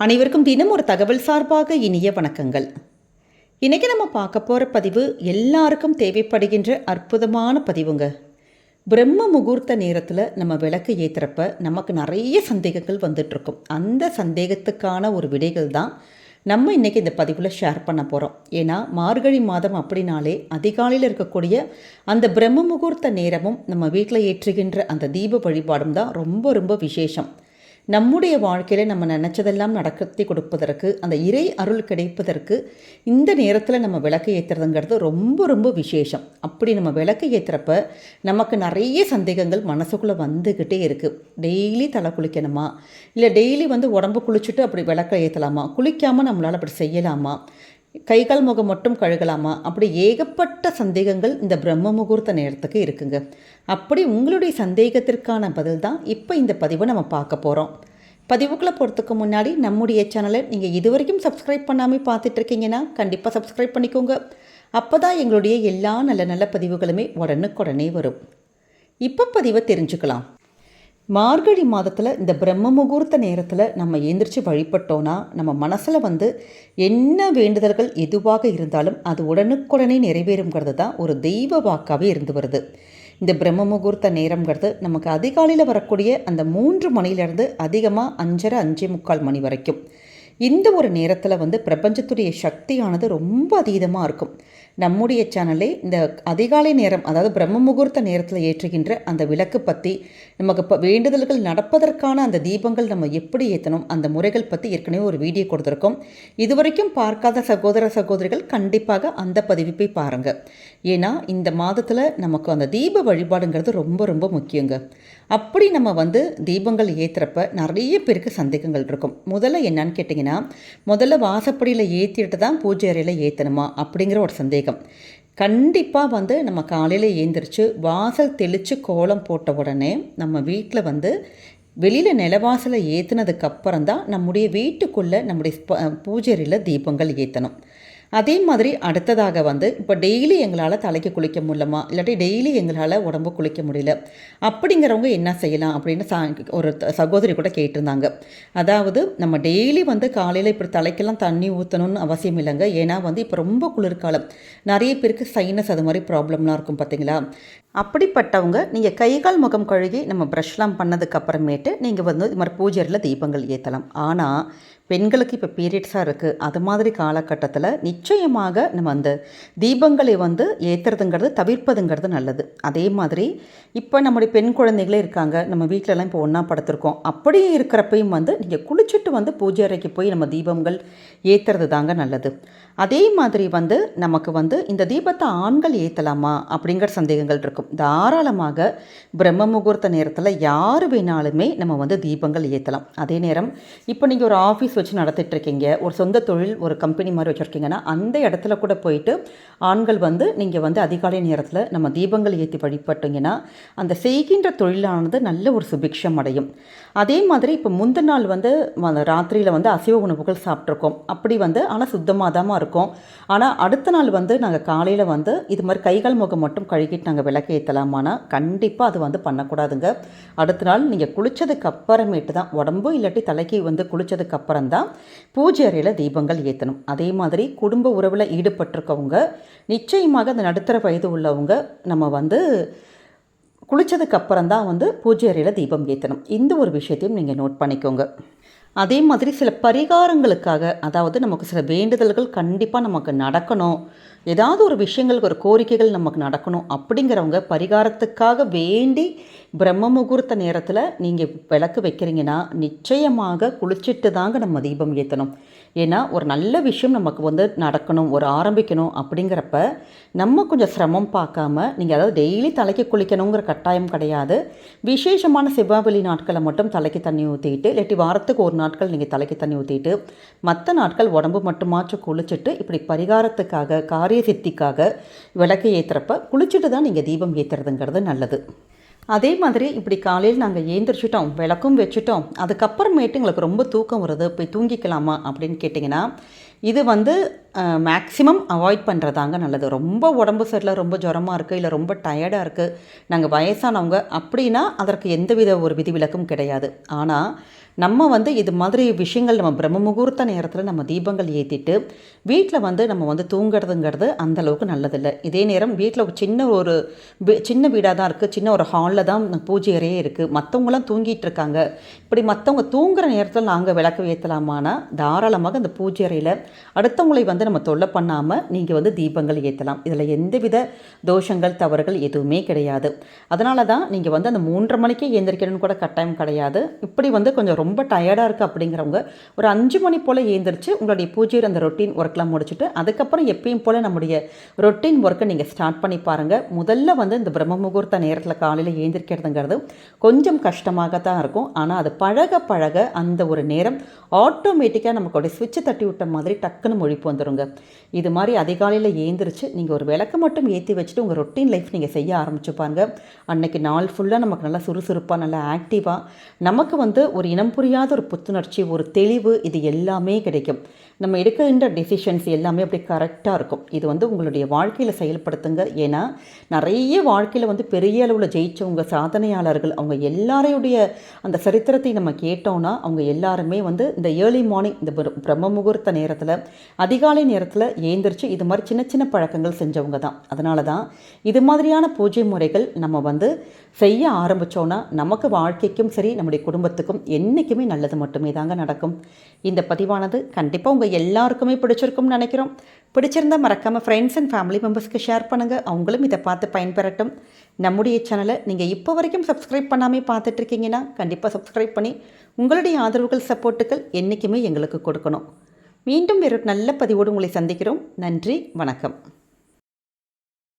அனைவருக்கும் தினம் ஒரு தகவல் சார்பாக இனிய வணக்கங்கள். இன்றைக்கி நம்ம பார்க்க போகிற பதிவு எல்லாருக்கும் தேவைப்படுகின்ற அற்புதமான பதிவுங்க. பிரம்ம முகூர்த்த நேரத்தில் நம்ம விளக்கு ஏற்றுறப்ப நமக்கு நிறைய சந்தேகங்கள் வந்துட்டுருக்கும். அந்த சந்தேகத்துக்கான ஒரு விடைகள் தான் நம்ம இன்றைக்கி இந்த பதிவில் ஷேர் பண்ண போகிறோம். ஏன்னா மார்கழி மாதம் அப்படின்னாலே அதிகாலையில் இருக்கக்கூடிய அந்த பிரம்ம முகூர்த்த நேரமும் நம்ம வீட்டில் ஏற்றுகின்ற அந்த தீப வழிபாடும் தான் ரொம்ப ரொம்ப விசேஷம். நம்முடைய வாழ்க்கையில் நம்ம நினச்சதெல்லாம் நடத்தி கொடுப்பதற்கு, அந்த இறை அருள் கிடைப்பதற்கு இந்த நேரத்தில் நம்ம விளக்கு ஏற்றுறதுங்கிறது ரொம்ப ரொம்ப விசேஷம். அப்படி நம்ம விளக்கு ஏற்றுறப்ப நமக்கு நிறைய சந்தேகங்கள் மனசுக்குள்ளே வந்துக்கிட்டே இருக்குது. டெய்லி தலை குளிக்கணுமா, இல்லை டெய்லி உடம்பு குளிச்சுட்டு அப்படி விளக்க ஏற்றலாமா, குளிக்காமல் நம்மளால் அப்படி செய்யலாமா, கைகால் முகம் மட்டும் கழுகலாமா, அப்படி ஏகப்பட்ட சந்தேகங்கள் இந்த பிரம்ம முகூர்த்த நேரத்துக்கு இருக்குங்க. அப்படி உங்களுடைய சந்தேகத்திற்கான பதில் தான் இப்போ இந்த பதிவை நம்ம பார்க்க போகிறோம். பதிவுக்குள்ளே போகிறதுக்கு முன்னாடி நம்முடைய சேனலை நீங்கள் இது வரைக்கும் சப்ஸ்கிரைப் பண்ணாமல் பார்த்துட்ருக்கீங்கன்னா கண்டிப்பாக சப்ஸ்கிரைப் பண்ணிக்கோங்க. அப்போ தான் எங்களுடைய எல்லா நல்ல நல்ல பதிவுகளுமே உடனுக்குடனே வரும். இப்போ பதிவை தெரிஞ்சுக்கலாம். மார்கழி மாதத்தில் இந்த பிரம்ம முகூர்த்த நேரத்தில் நம்ம எழுந்திரிச்சு வழிபட்டோன்னா நம்ம மனசில் என்ன வேண்டுதல்கள் எதுவாக இருந்தாலும் அது உடனுக்குடனே நிறைவேறுங்கிறது தான் ஒரு தெய்வ வாக்காகவே இருந்து வருது. இந்த பிரம்ம முகூர்த்த நேரங்கிறது நமக்கு அதிகாலையில் வரக்கூடிய அந்த 3 மணிலேருந்து அதிகமாக 5:30 5:45 மணி வரைக்கும் இந்த ஒரு நேரத்தில் பிரபஞ்சத்துடைய சக்தியானது ரொம்ப அதீதமாக இருக்கும். நம்முடைய சேனலே இந்த அதிகாலை நேரம், அதாவது பிரம்ம முகூர்த்த நேரத்தில் ஏற்றுகின்ற அந்த விளக்கு பற்றி, நமக்கு இப்போ வேண்டுதல்கள் நடப்பதற்கான அந்த தீபங்கள் நம்ம எப்படி ஏற்றணும், அந்த முறைகள் பற்றி ஏற்கனவே ஒரு வீடியோ கொடுத்துருக்கோம். இதுவரைக்கும் பார்க்காத சகோதர சகோதரிகள் கண்டிப்பாக அந்த பதிவு போய் பாருங்கள். ஏன்னா இந்த மாதத்தில் நமக்கு அந்த தீப வழிபாடுங்கிறது ரொம்ப ரொம்ப முக்கியங்க. அப்படி நம்ம தீபங்கள் ஏற்றுறப்ப நிறைய பேருக்கு சந்தேகங்கள் இருக்கும். முதல்ல என்னன்னு கேட்டிங்கன்னா, முதல்ல வாசப்படியில் ஏற்றிட்டு தான் பூஜை அறையில் ஏற்றணுமா அப்படிங்கிற ஒரு சந்தேகம். கண்டிப்பாக நம்ம காலையில் ஏந்திரிச்சு வாசல் தெளித்து கோலம் போட்ட உடனே நம்ம வீட்டில் வெளியில் நிலவாசலை ஏற்றினதுக்கப்புறம் தான் நம்முடைய வீட்டுக்குள்ளே நம்முடைய பூஜை அறையில் தீபங்கள் ஏற்றணும். அதே மாதிரி அடுத்ததாக இப்போ டெய்லி எங்களால் தலைக்கு குளிக்க முடியலமா, இல்லாட்டி டெய்லி எங்களால் உடம்பு குளிக்க முடியல அப்படிங்கிறவங்க என்ன செய்யலாம் அப்படின்னு ஒரு சகோதரி கூட கேட்டிருந்தாங்க. அதாவது நம்ம டெய்லி காலையில் இப்படி தலைக்கெல்லாம் தண்ணி ஊற்றணும்னு அவசியம் இல்லைங்க. ஏன்னா இப்போ ரொம்ப குளிர்காலம், நிறைய பேருக்கு சைனஸ் அது மாதிரி ப்ராப்ளம்லாம் இருக்கும் பார்த்தீங்களா. அப்படிப்பட்டவங்க நீங்கள் கைகால் முகம் கழுகி நம்ம ப்ரஷ்லாம் பண்ணதுக்கப்புறமேட்டு நீங்கள் இது மாதிரி பூஜையில் தீபங்கள் ஏற்றலாம். ஆனால் பெண்களுக்கு இப்போ பீரியட்ஸாக இருக்குது, அது மாதிரி காலகட்டத்தில் நிச்சயமாக நம்ம அந்த தீபங்களை ஏற்றுறதுங்கிறது தவிர்ப்பதுங்கிறது நல்லது. அதே மாதிரி இப்போ நம்முடைய பெண் குழந்தைகளே இருக்காங்க, நம்ம வீட்டிலலாம் இப்போ ஒன்றா படுத்திருக்கோம். அப்படியே இருக்கிறப்பையும் நீங்கள் குளிச்சுட்டு பூஜை அறைக்கு போய் நம்ம தீபங்கள் ஏற்றுறது தாங்க நல்லது. அதே மாதிரி நமக்கு இந்த தீபத்தை ஆண்கள் ஏற்றலாமா அப்படிங்கிற சந்தேகங்கள் இருக்கும். தாராளமாக பிரம்ம முகூர்த்த நேரத்தில் யார் வேணாலுமே நம்ம தீபங்கள் ஏற்றலாம். அதே நேரம் இப்போ நீங்கள் ஒரு ஆஃபீஸ் வச்சு நடத்திட்டுருக்கீங்க, ஒரு சொந்த தொழில் ஒரு கம்பெனி மாதிரி வச்சுருக்கீங்கன்னா அந்த இடத்துல கூட போயிட்டு ஆண்கள் நீங்கள் அதிகாலை நேரத்தில் நம்ம தீபங்கள் ஏற்றி வழிபட்டீங்கன்னா அந்த செய்கின்ற தொழிலானது நல்ல ஒரு சுபிக்ஷம் அடையும். அதே மாதிரி இப்போ முந்தின நாள் ராத்திரியில் அசைவ உணவுகள் சாப்பிட்ருக்கோம், அப்படி ஆனால் சுத்தமாக தான் இருக்கும். ஆனால் அடுத்த நாள் நாங்கள் காலையில் இது மாதிரி கைகால் முகம் மட்டும் கழுகிட்டு நாங்கள் விளக்கு ஏற்றலாமானா கண்டிப்பாக அது பண்ணக்கூடாதுங்க. அடுத்த நாள் நீங்கள் குளித்ததுக்கு அப்புறமேட்டு தான், உடம்பு இல்லாட்டி தலைக்கு குளித்ததுக்கு அப்புறம் தான் பூஜை அறையில் தீபங்கள் ஏற்றணும். அதே மாதிரி குடும்ப உறவில் ஈடுபட்டிருக்கவங்க நிச்சயமாக அந்த நடுத்தர வயது உள்ளவங்க நம்ம குளித்ததுக்கு அப்புறம் தான் பூஜை அறையில் தீபம் ஏற்றணும். இந்த ஒரு விஷயத்தையும் நீங்கள் நோட் பண்ணிக்கோங்க. அதே மாதிரி சில பரிகாரங்களுக்காக, அதாவது நமக்கு சில வேண்டுதல்கள் கண்டிப்பாக நமக்கு நடக்கணும், ஏதாவது ஒரு விஷயங்களுக்கு ஒரு கோரிக்கைகள் நமக்கு நடக்கணும் அப்படிங்கிறவங்க பரிகாரத்துக்காக வேண்டி பிரம்ம முகூர்த்த நேரத்தில் நீங்கள் விளக்கு வைக்கிறீங்கன்னா நிச்சயமாக குளிச்சுட்டு தாங்க நம்ம தீபம் ஏற்றணும். ஏன்னா ஒரு நல்ல விஷயம் நமக்கு நடக்கணும், ஒரு ஆரம்பிக்கணும் அப்படிங்கிறப்ப நம்ம கொஞ்சம் சிரமம் பார்க்காம நீங்கள் அதாவது டெய்லி தலைக்கு குளிக்கணுங்கிற கட்டாயம் கிடையாது. விசேஷமான செவ்வாவெளி நாட்களை மட்டும் தலைக்கு தண்ணி ஊற்றிட்டு, இல்லாட்டி வாரத்துக்கு ஒரு நாட்கள் நீங்கள் தலைக்கு தண்ணி ஊற்றிட்டு மற்ற நாட்கள் உடம்பு மட்டுமாச்சும் குளிச்சுட்டு இப்படி பரிகாரத்துக்காக காரிய சித்திக்காக விளக்கு ஏற்றுறப்ப குளிச்சுட்டு தான் நீங்கள் தீபம் ஏற்றுறதுங்கிறது நல்லது. அதே மாதிரி இப்படி காலையில் நாங்கள் ஏந்திரிச்சிட்டோம், விளக்கும் வச்சுட்டோம், அதுக்கப்புறமேட்டு எங்களுக்கு ரொம்ப தூக்கம் வருது, போய் தூங்கிக்கலாமா அப்படின்னு கேட்டிங்கன்னா இது மேக்ஸிமம் அவாய்ட் பண்ணுறதாங்க நல்லது. ரொம்ப உடம்பு சரியில்லை, ரொம்ப ஜுரமாக இருக்குது, இல்லை ரொம்ப டயர்டாக இருக்குது, நாங்கள் வயசானவங்க அப்படின்னா அதற்கு எந்தவித ஒரு விதிவிலக்கும் கிடையாது. ஆனால் நம்ம வந்து இது மாதிரி விஷயங்கள் நம்ம பிரம்ம முகூர்த்த நேரத்தில் நம்ம தீபங்கள் ஏற்றிட்டு வீட்டில் வந்து நம்ம வந்து தூங்குறதுங்கிறது அந்தளவுக்கு நல்லதில்லை. இதே நேரம் வீட்டில் சின்ன வீடாக தான் இருக்குது, சின்ன ஒரு ஹாலில் தான் பூஜை அறையே இருக்குது, மற்றவங்களாம் தூங்கிட்டு இருக்காங்க. இப்படி மற்றவங்க தூங்குகிற நேரத்தில் நாங்கள் விளக்கு ஏற்றலாமானா தாராளமாக அந்த பூஜை அறையில் அடுத்தவங்களை வந்து நம்ம தொல்லை பண்ணாமல் நீங்கள் வந்து தீபங்கள் ஏற்றலாம். இதில் எந்தவித தோஷங்கள் தவறுகள் எதுவுமே கிடையாது. அதனால தான் நீங்கள் வந்து அந்த 3:30 மணிக்கே எழுந்திரிக்கணும்னு கூட கட்டாயம் கிடையாது. இப்படி வந்து கொஞ்சம் ரொம்ப டயர்டாக இருக்குது அப்படிங்கிறவங்க ஒரு 5 மணி போல் எழுந்திரிச்சு உங்களுடைய பூஜையில் அந்த ரொட்டீன் ஒர்க்லாம் முடிச்சுட்டு அதுக்கப்புறம் எப்பயும் போல் நம்முடைய ரொட்டீன் ஒர்க்கை நீங்கள் ஸ்டார்ட் பண்ணி பாருங்கள். முதல்ல வந்து இந்த பிரம்ம முகூர்த்த நேரத்தில் காலையில் எழுந்திரிக்கிறதுங்கிறது கொஞ்சம் கஷ்டமாக தான் இருக்கும். ஆனால் அது பழக பழக அந்த ஒரு நேரம் ஆட்டோமேட்டிக்காக நமக்கு ஒரு ஸ்விட்சை தட்டி விட்ட மாதிரி டக்குன்னு முழிப்பு வந்துடுங்க. இது மாதிரி அதிகாலையில் எழுந்திரிச்சு நீங்கள் ஒரு விளக்கு மட்டும் ஏற்றி வச்சுட்டு உங்கள் ரொட்டீன் லைஃப் நீங்கள் செய்ய ஆரம்பிச்சுப்பாங்க. அன்னைக்கு நாள் ஃபுல்லாக நமக்கு நல்லா சுறுசுறுப்பாக நல்லா ஆக்டிவாக நமக்கு வந்து ஒரு இனம் புரியாத ஒரு புத்துணர்ச்சி, ஒரு தெளிவு, இது எல்லாமே கிடைக்கும். நம்ம எடுக்கின்ற டெசிஷன்ஸ் எல்லாமே அப்படி கரெக்டாக இருக்கும். இது வந்து உங்களுடைய வாழ்க்கையில் செயல்படுத்துங்க. ஏன்னா நிறைய வாழ்க்கையில் வந்து பெரிய அளவில் ஜெயித்தவங்க, சாதனையாளர்கள், அவங்க எல்லாரையுடைய அந்த சரித்திரத்தை நம்ம கேட்டோம்னா அவங்க எல்லாருமே வந்து இந்த ஏர்லி மார்னிங் இந்த பிரம்ம முகூர்த்த நேரத்தில் அதிகாலை நேரத்தில் ஏந்திரிச்சு இது மாதிரி சின்ன சின்ன பழக்கங்கள் செஞ்சவங்க தான். அதனால தான் இது மாதிரியான பூஜை முறைகள் நம்ம வந்து செய்ய ஆரம்பித்தோன்னா நமக்கு வாழ்க்கைக்கும் சரி நம்முடைய குடும்பத்துக்கும் என்றைக்குமே நல்லது மட்டுமே தாங்க நடக்கும். இந்த பதிவானது கண்டிப்பாக உங்கள் எல்லாருக்குமே பிடிச்சிருக்கும்னு நினைக்கிறோம். பிடிச்சிருந்தால் மறக்காமல் ஃப்ரெண்ட்ஸ் அண்ட் ஃபேமிலி மெம்பர்ஸ்க்கு ஷேர் பண்ணுங்கள், அவங்களும் இதை பார்த்து பயன்பெறட்டும். நம்முடைய சேனலை நீங்கள் இப்போ வரைக்கும் சப்ஸ்கிரைப் பண்ணாமல் பார்த்துட்ருக்கீங்கன்னா கண்டிப்பாக சப்ஸ்கிரைப் பண்ணி உங்களுடைய ஆதரவுகள், சப்போர்ட்டுகள் என்றைக்குமே எங்களுக்கு கொடுக்கணும். மீண்டும் வேறு நல்ல பதிவோடு உங்களை சந்திக்கிறோம். நன்றி, வணக்கம்.